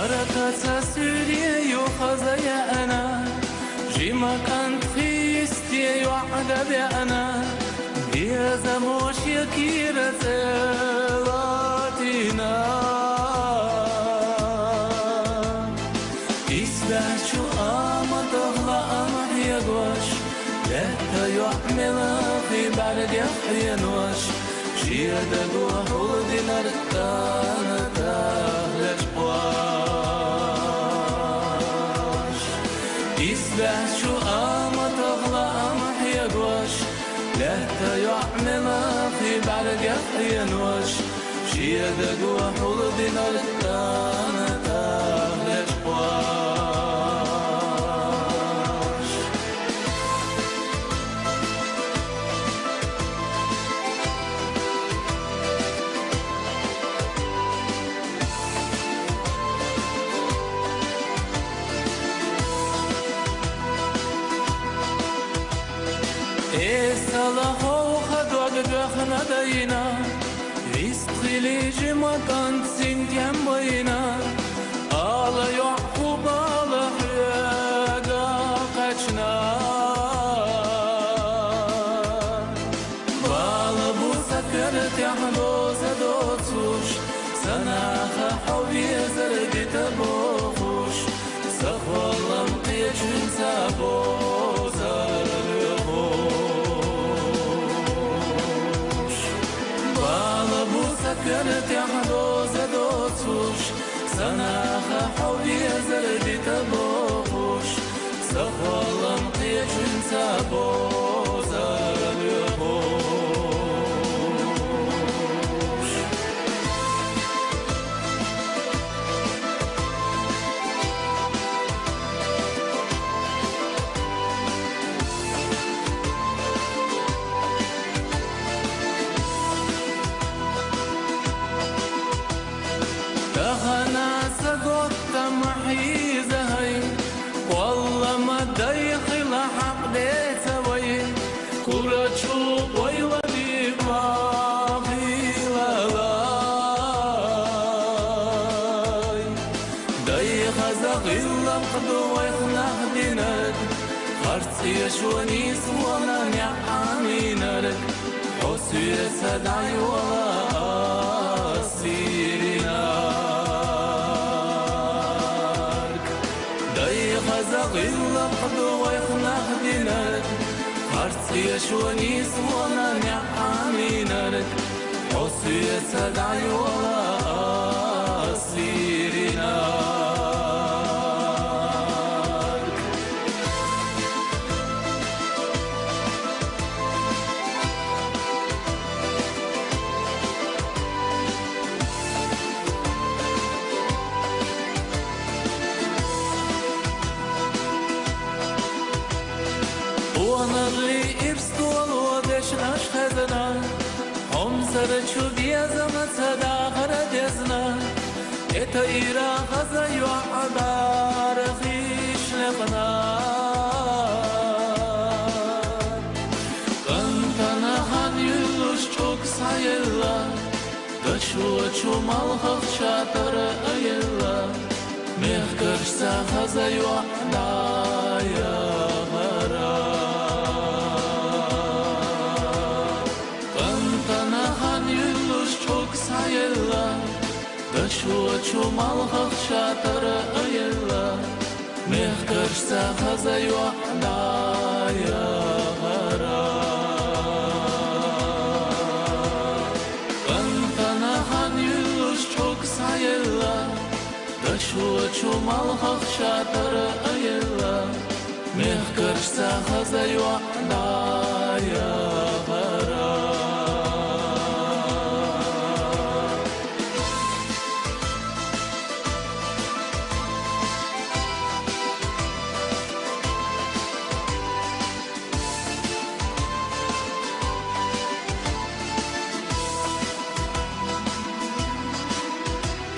بركة سوريا يخزي أنا جيما كانت خيستي يوعد بأنا يا زموش يكير زلاتنا إسبح شو آمد أغلى أمح يقوش لا يعمل في بعد يحين وش شيدا قوة نركان تهلج قواش إسبح شو آمد أغلى أمح يقوش لا يعمل في بعد يحين وش شيدا قوة نركان تهلج قواش صلاحو خدوك بخنا دينا رزقي جما كانت سنتيم بينا على يعقوب على حياقا قچنا بالا بو سكرت يحبوز دوتوش سناخا حوبي زرقي تبوخوش سخوالم قيجن سابوزر كانت يحدوز دوتوش سناخا حوبي زردي تبوخوش سخوالم قيجن سابوزر اليخوش أنا سقطت محيزة هاي والله ما دايخل حق ديتوي كرة شوق ويولي باقي لاي دايخ زغيل قدو ويخلح دينك خرطي شوني سوانا نعامينك حسي سدعي ولا أسيرنا زغيل قدو ويخلح دينك خرطي شوني سوانا نعامينك حسي سدعي ولا أسيرنا وانا اللي ارسطول ودش اشخزنا هم سرچو بيزم صداقر دزنا اتا ايرا غزا وعبار خيش لقنا قنطنا خان يلوش çok sayılla دشو چو مالخف شاتر ايلا مخكرشتا غزا وعدايا غرا دشو چو مالخف شاتر ايلا مخكرشتا غزا وعدايا غرا قنطنا خان يلوش çok sayılla دشو چو مالخف شاتر ايلا مخكرشتا غزا وعدايا